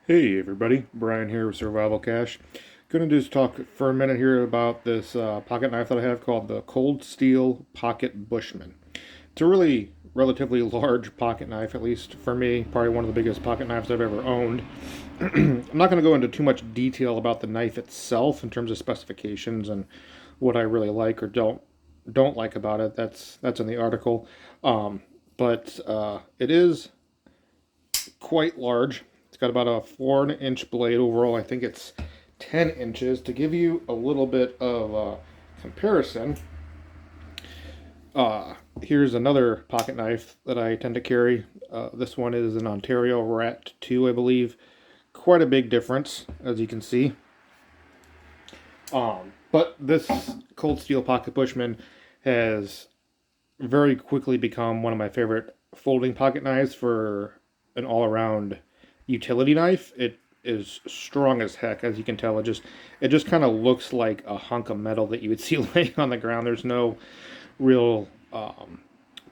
Hey everybody, Bryan here with Survival Cash. Gonna just talk for a minute here about this pocket knife that I have called the Cold Steel Pocket Bushman. It's a really relatively large pocket knife, at least for me, probably one of the biggest pocket knives I've ever owned. I'm not going to go into too much detail about the knife itself in terms of specifications and what I really like or don't like about it. That's in the article, but it is quite large. It's got about a 4-inch blade overall. I think it's 10 inches. To give you a little bit of comparison, here's another pocket knife that I tend to carry. This one is an Ontario Rat 2, I believe. Quite a big difference, as you can see. But this Cold Steel Pocket Bushman has very quickly become one of my favorite folding pocket knives for an all-around utility knife. It is strong as heck, as you can tell. It just kind of looks like a hunk of metal that you would see laying on the ground. There's no real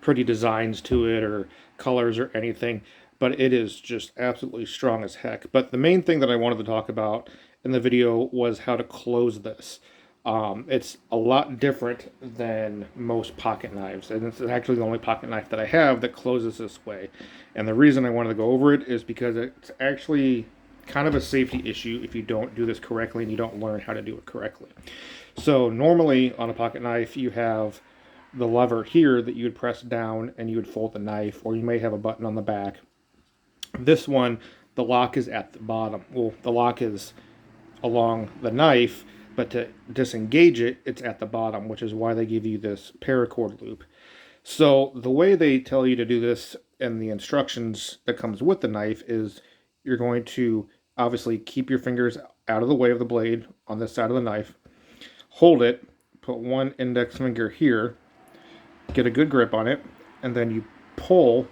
pretty designs to it or colors or anything, but it is just absolutely strong as heck. But the main thing that I wanted to talk about in the video was how to close this. It's a lot different than most pocket knives, and it's actually the only pocket knife that I have that closes this way. And the reason I wanted to go over it is because it's actually kind of a safety issue if you don't do this correctly and you don't learn how to do it correctly. So normally on a pocket knife you have the lever here that you would press down and you would fold the knife, or you may have a button on the back. This one, the lock is at the bottom. Well, the lock is along the knife, but to disengage it, it's at the bottom, which is why they give you this paracord loop. So the way they tell you to do this in the instructions that comes with the knife is you're going to obviously keep your fingers out of the way of the blade on this side of the knife, hold it, put one index finger here, get a good grip on it, and then you pull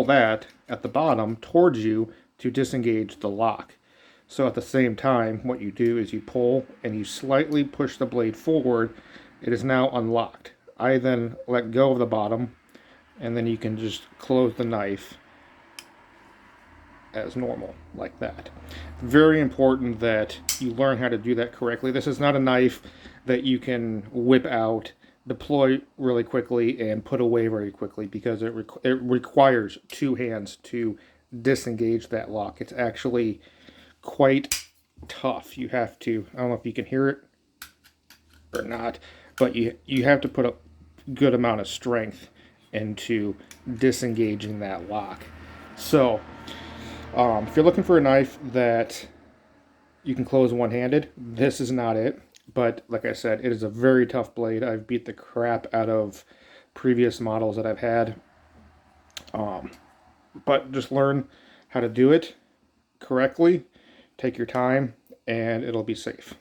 that at the bottom towards you to disengage the lock. So at the same time, what you do is you pull and you slightly push the blade forward. It is now unlocked. I then let go of the bottom, and then you can just close the knife as normal, like that. Very important that you learn how to do that correctly. This is not a knife that you can whip out, deploy really quickly, and put away very quickly, because it requires two hands to disengage that lock. It's actually quite tough. You have to, I don't know if you can hear it or not, but you have to put a good amount of strength into disengaging that lock. So if you're looking for a knife that you can close one-handed, this is not it. But like I said, it is a very tough blade. I've beat the crap out of previous models that I've had. But just learn how to do it correctly. Take your time, and it'll be safe.